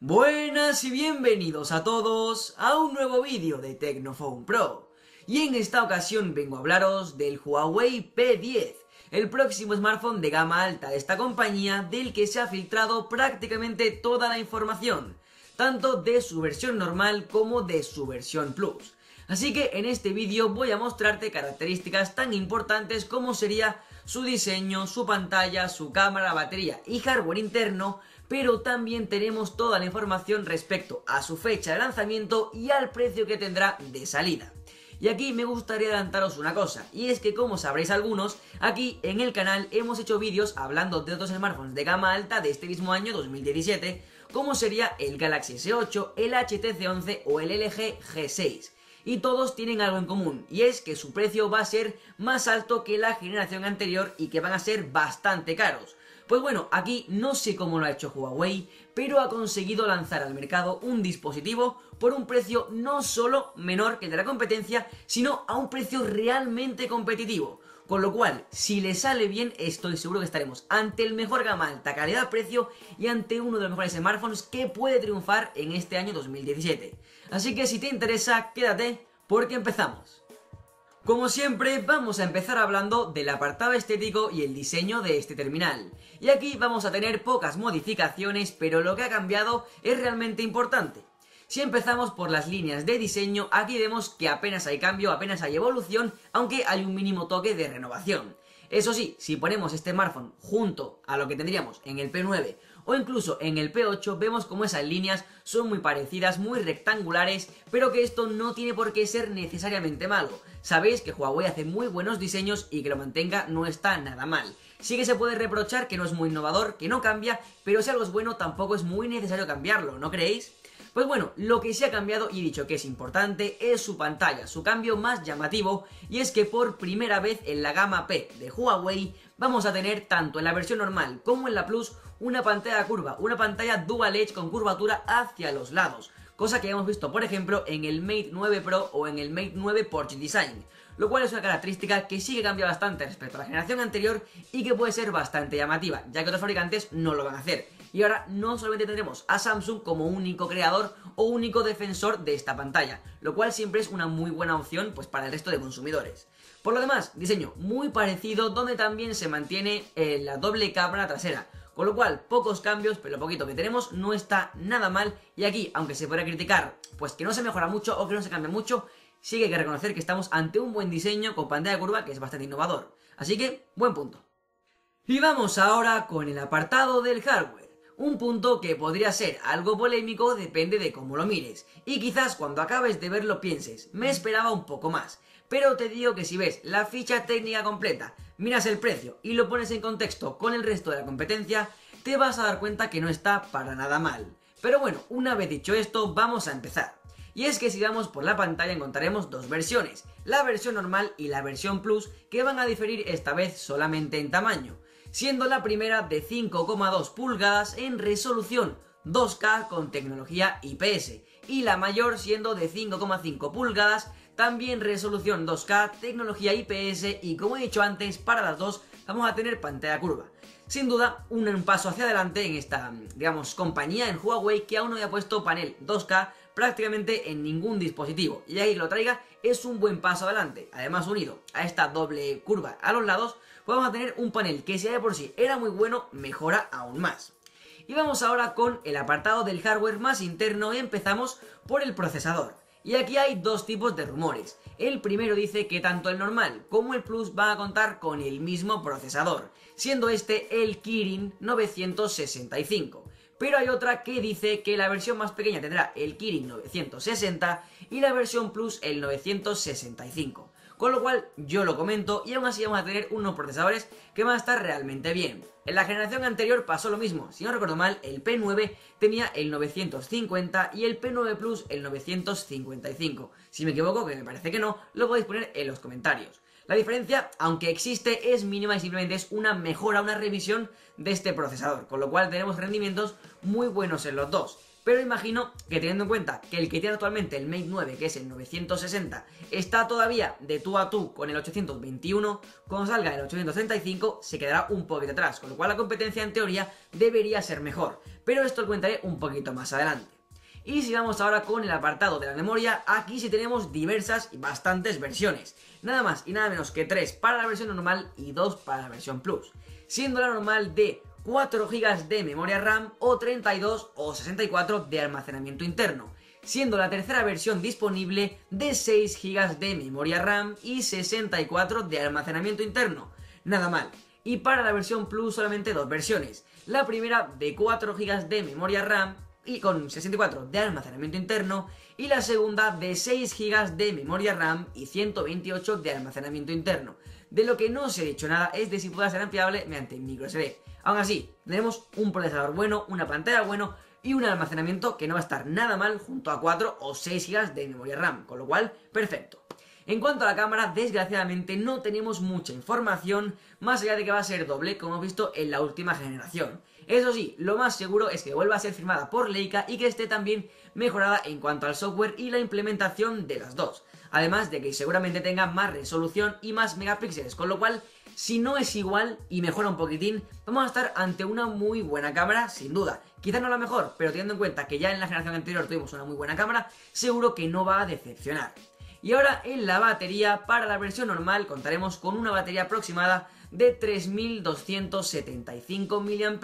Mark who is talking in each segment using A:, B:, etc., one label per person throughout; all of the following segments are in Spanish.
A: Buenas y bienvenidos a todos a un nuevo vídeo de Tecnophone Pro. Y en esta ocasión vengo a hablaros del Huawei P10, el próximo smartphone de gama alta de esta compañía del que se ha filtrado prácticamente toda la información, tanto de su versión normal como de su versión Plus. Así que en este vídeo voy a mostrarte características tan importantes como sería su diseño, su pantalla, su cámara, batería y hardware interno, pero también tenemos toda la información respecto a su fecha de lanzamiento y al precio que tendrá de salida. Y aquí me gustaría adelantaros una cosa, y es que como sabréis algunos, aquí en el canal hemos hecho vídeos hablando de otros smartphones de gama alta de este mismo año 2017, como sería el Galaxy S8, el HTC 11 o el LG G6. Y todos tienen algo en común, y es que su precio va a ser más alto que la generación anterior y que van a ser bastante caros. Pues bueno, aquí no sé cómo lo ha hecho Huawei, pero ha conseguido lanzar al mercado un dispositivo por un precio no solo menor que el de la competencia, sino a un precio realmente competitivo. Con lo cual, si le sale bien, estoy seguro que estaremos ante el mejor gama alta calidad-precio y ante uno de los mejores smartphones que puede triunfar en este año 2017. Así que si te interesa, quédate porque empezamos. Como siempre, vamos a empezar hablando del apartado estético y el diseño de este terminal. Y aquí vamos a tener pocas modificaciones, pero lo que ha cambiado es realmente importante. Si empezamos por las líneas de diseño, aquí vemos que apenas hay cambio, apenas hay evolución, aunque hay un mínimo toque de renovación. Eso sí, si ponemos este smartphone junto a lo que tendríamos en el P9 o incluso en el P8, vemos como esas líneas son muy parecidas, muy rectangulares, pero que esto no tiene por qué ser necesariamente malo. Sabéis que Huawei hace muy buenos diseños y que lo mantenga no está nada mal. Sí que se puede reprochar que no es muy innovador, que no cambia, pero si algo es bueno tampoco es muy necesario cambiarlo, ¿no creéis? Pues bueno, lo que se ha cambiado y he dicho que es importante es su pantalla, su cambio más llamativo, y es que por primera vez en la gama P de Huawei vamos a tener tanto en la versión normal como en la Plus una pantalla curva, una pantalla Dual Edge con curvatura hacia los lados, cosa que hemos visto por ejemplo en el Mate 9 Pro o en el Mate 9 Portrait Design, lo cual es una característica que sí que cambia bastante respecto a la generación anterior y que puede ser bastante llamativa, ya que otros fabricantes no lo van a hacer. Y ahora no solamente tendremos a Samsung como único creador o único defensor de esta pantalla, lo cual siempre es una muy buena opción pues para el resto de consumidores. Por lo demás, diseño muy parecido, donde también se mantiene la doble cámara trasera, con lo cual pocos cambios, pero lo poquito que tenemos no está nada mal. Y aquí, aunque se pueda criticar pues que no se mejora mucho o que no se cambia mucho, sí que hay que reconocer que estamos ante un buen diseño con pantalla curva que es bastante innovador. Así que, buen punto. Y vamos ahora con el apartado del hardware. Un punto que podría ser algo polémico, depende de cómo lo mires. Y quizás cuando acabes de verlo pienses, me esperaba un poco más. Pero te digo que si ves la ficha técnica completa, miras el precio y lo pones en contexto con el resto de la competencia, te vas a dar cuenta que no está para nada mal. Pero bueno, una vez dicho esto, vamos a empezar. Y es que si vamos por la pantalla encontraremos dos versiones, la versión normal y la versión Plus, que van a diferir esta vez solamente en tamaño, siendo la primera de 5,2 pulgadas en resolución 2K con tecnología IPS, y la mayor siendo de 5,5 pulgadas, también resolución 2K, tecnología IPS, y como he dicho antes, para las dos vamos a tener pantalla curva. Sin duda, un paso hacia adelante en esta, digamos, compañía en Huawei que aún no había puesto panel 2K prácticamente en ningún dispositivo, y ahí que lo traiga es un buen paso adelante. Además, unido a esta doble curva a los lados, vamos a tener un panel que si de por sí era muy bueno, mejora aún más. Y vamos ahora con el apartado del hardware más interno y empezamos por el procesador. Y aquí hay dos tipos de rumores. El primero dice que tanto el normal como el Plus van a contar con el mismo procesador, siendo este el Kirin 965. Pero hay otra que dice que la versión más pequeña tendrá el Kirin 960 y la versión Plus el 965. Con lo cual yo lo comento y aún así vamos a tener unos procesadores que van a estar realmente bien. En la generación anterior pasó lo mismo, si no recuerdo mal el P9 tenía el 950 y el P9 Plus el 955. Si me equivoco, que me parece que no, lo podéis poner en los comentarios. La diferencia, aunque existe, es mínima y simplemente es una mejora, una revisión de este procesador, con lo cual tenemos rendimientos muy buenos en los dos. Pero imagino que teniendo en cuenta que el que tiene actualmente el Mate 9, que es el 960, está todavía de tú a tú con el 821, cuando salga el 835 se quedará un poquito atrás, con lo cual la competencia en teoría debería ser mejor. Pero esto lo comentaré un poquito más adelante. Y si vamos ahora con el apartado de la memoria, aquí sí tenemos diversas y bastantes versiones. Nada más y nada menos que 3 para la versión normal y 2 para la versión Plus. Siendo la normal de 4 GB de memoria RAM o 32 o 64 de almacenamiento interno, siendo la tercera versión disponible de 6 GB de memoria RAM y 64 de almacenamiento interno. Nada mal. Y para la versión Plus solamente 2 versiones. La primera de 4 GB de memoria RAM y con 64 de almacenamiento interno, y la segunda de 6 GB de memoria RAM y 128 de almacenamiento interno. De lo que no os he dicho nada es de si pueda ser ampliable mediante microSD. Aún así, tenemos un procesador bueno, una pantalla bueno y un almacenamiento que no va a estar nada mal junto a 4 o 6 GB de memoria RAM, con lo cual, perfecto. En cuanto a la cámara, desgraciadamente no tenemos mucha información, más allá de que va a ser doble, como hemos visto en la última generación. Eso sí, lo más seguro es que vuelva a ser firmada por Leica y que esté también mejorada en cuanto al software y la implementación de las dos. Además de que seguramente tenga más resolución y más megapíxeles, con lo cual, si no es igual y mejora un poquitín, vamos a estar ante una muy buena cámara, sin duda. Quizás no la mejor, pero teniendo en cuenta que ya en la generación anterior tuvimos una muy buena cámara, seguro que no va a decepcionar. Y ahora en la batería, para la versión normal contaremos con una batería aproximada de 3275 mAh,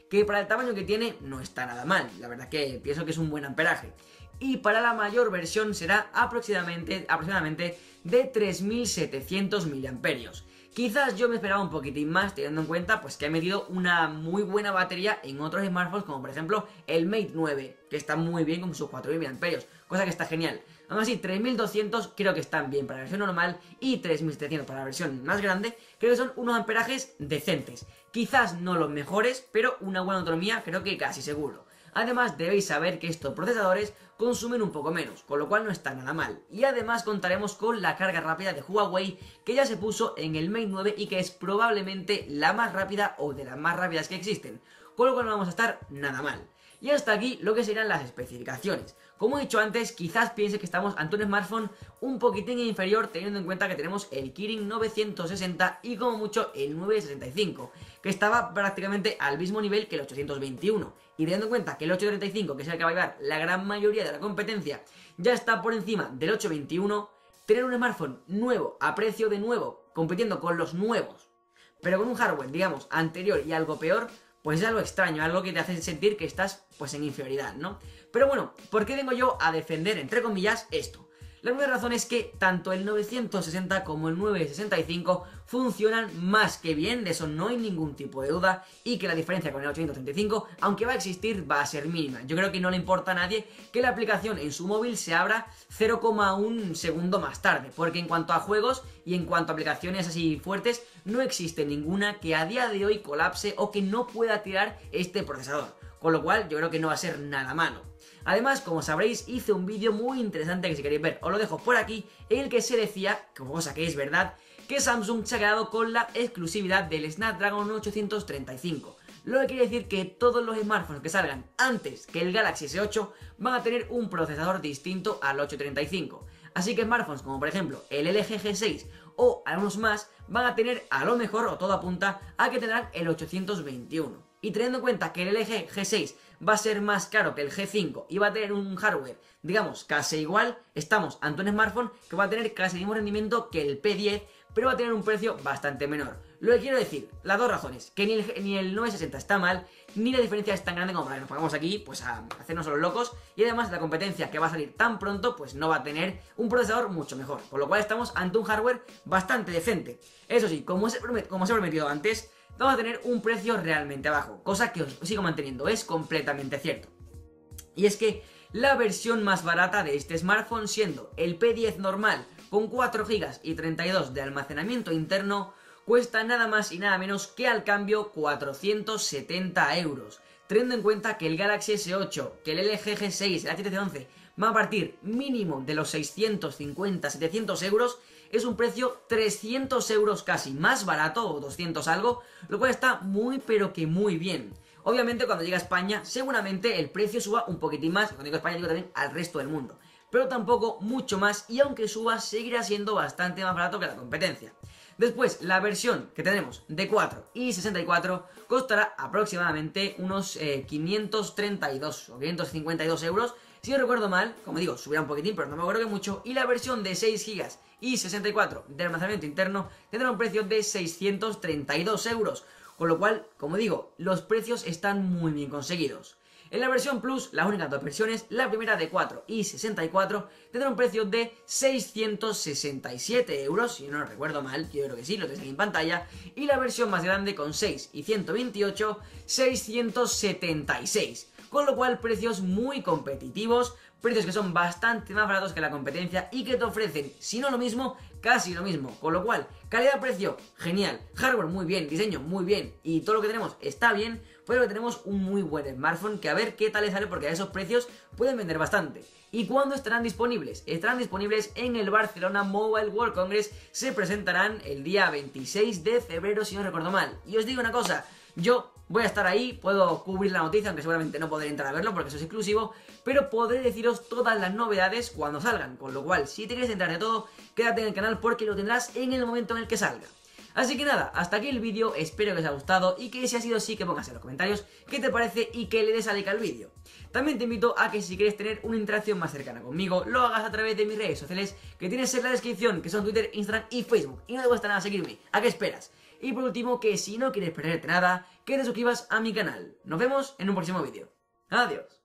A: que para el tamaño que tiene no está nada mal, la verdad que pienso que es un buen amperaje. Y para la mayor versión será aproximadamente de 3700 mAh. Quizás yo me esperaba un poquitín más, teniendo en cuenta pues que he metido una muy buena batería en otros smartphones, como por ejemplo el Mate 9, que está muy bien con sus 4000 mAh, cosa que está genial. Aún así, 3200 creo que están bien para la versión normal y 3700 para la versión más grande, creo que son unos amperajes decentes. Quizás no los mejores, pero una buena autonomía creo que casi seguro. Además, debéis saber que estos procesadores consumen un poco menos, con lo cual no está nada mal. Y además contaremos con la carga rápida de Huawei, que ya se puso en el Mate 9 y que es probablemente la más rápida o de las más rápidas que existen, con lo cual no vamos a estar nada mal. Y hasta aquí lo que serán las especificaciones. Como he dicho antes, quizás piense que estamos ante un smartphone un poquitín inferior, teniendo en cuenta que tenemos el Kirin 960 y como mucho el 965, que estaba prácticamente al mismo nivel que el 821. Y teniendo en cuenta que el 835, que es el que va a llevar la gran mayoría de la competencia, ya está por encima del 821, tener un smartphone nuevo, a precio de nuevo, compitiendo con los nuevos, pero con un hardware, digamos, anterior y algo peor, pues es algo extraño, algo que te hace sentir que estás pues en inferioridad, ¿no? Pero bueno, ¿por qué vengo yo a defender, entre comillas, esto? La primera razón es que tanto el 960 como el 965 funcionan más que bien, de eso no hay ningún tipo de duda, y que la diferencia con el 835, aunque va a existir, va a ser mínima. Yo creo que no le importa a nadie que la aplicación en su móvil se abra 0,1 segundo más tarde, porque en cuanto a juegos y en cuanto a aplicaciones así fuertes, no existe ninguna que a día de hoy colapse o que no pueda tirar este procesador, con lo cual yo creo que no va a ser nada malo. Además, como sabréis, hice un vídeo muy interesante que si queréis ver os lo dejo por aquí, en el que se decía, cosa que es verdad, que Samsung se ha quedado con la exclusividad del Snapdragon 835. Lo que quiere decir que todos los smartphones que salgan antes que el Galaxy S8 van a tener un procesador distinto al 835. Así que smartphones como por ejemplo el LG G6 o algunos más van a tener a lo mejor, o todo apunta a que tendrán el 821. Y teniendo en cuenta que el LG G6 va a ser más caro que el G5 y va a tener un hardware, digamos, casi igual, estamos ante un smartphone que va a tener casi el mismo rendimiento que el P10, pero va a tener un precio bastante menor. Lo que quiero decir, las dos razones, que ni el 960 está mal, ni la diferencia es tan grande como para que nos pongamos aquí pues a hacernos los locos, y además la competencia que va a salir tan pronto pues no va a tener un procesador mucho mejor, con lo cual estamos ante un hardware bastante decente. Eso sí, como os he prometido antes, vamos a tener un precio realmente bajo, cosa que os sigo manteniendo, es completamente cierto. Y es que la versión más barata de este smartphone, siendo el P10 normal con 4 GB y 32 de almacenamiento interno, cuesta nada más y nada menos que al cambio 470 euros. Teniendo en cuenta que el Galaxy S8, que el LG G6, el HTC 11 va a partir mínimo de los 650-700 euros, es un precio 300 euros casi más barato, o 200 algo, lo cual está muy pero que muy bien. Obviamente cuando llega a España seguramente el precio suba un poquitín más, cuando digo España digo también al resto del mundo, pero tampoco mucho más, y aunque suba seguirá siendo bastante más barato que la competencia. Después, la versión que tenemos de 4 y 64 costará aproximadamente unos 532 o 552 euros, si no recuerdo mal. Como digo, subirá un poquitín, pero no me acuerdo que mucho. Y la versión de 6 GB y 64 de almacenamiento interno tendrá un precio de 632 euros, con lo cual, como digo, los precios están muy bien conseguidos. En la versión Plus, las únicas dos versiones, la primera de 4 y 64, tendrá un precio de 667 euros, si no recuerdo mal, yo creo que sí, lo tenéis aquí en pantalla, y la versión más grande con 6 y 128, 676, con lo cual precios muy competitivos, precios que son bastante más baratos que la competencia y que te ofrecen, si no lo mismo, casi lo mismo, con lo cual, calidad-precio, genial, hardware muy bien, diseño muy bien, y todo lo que tenemos está bien, pero que tenemos un muy buen smartphone, que a ver qué tal le sale, porque a esos precios pueden vender bastante. ¿Y cuándo estarán disponibles? Estarán disponibles en el Barcelona Mobile World Congress, se presentarán el día 26 de febrero, si no recuerdo mal. Y os digo una cosa, yo voy a estar ahí, puedo cubrir la noticia, aunque seguramente no podré entrar a verlo porque eso es exclusivo, pero podré deciros todas las novedades cuando salgan, con lo cual, si te quieres enterar de todo, quédate en el canal porque lo tendrás en el momento en el que salga. Así que nada, hasta aquí el vídeo, espero que os haya gustado y que si ha sido así que pongas en los comentarios qué te parece y que le des a like al vídeo. También te invito a que si quieres tener una interacción más cercana conmigo, lo hagas a través de mis redes sociales que tienes en la descripción, que son Twitter, Instagram y Facebook, y no te cuesta nada seguirme, ¿a qué esperas? Y por último, que si no quieres perderte nada, que te suscribas a mi canal. Nos vemos en un próximo vídeo. Adiós.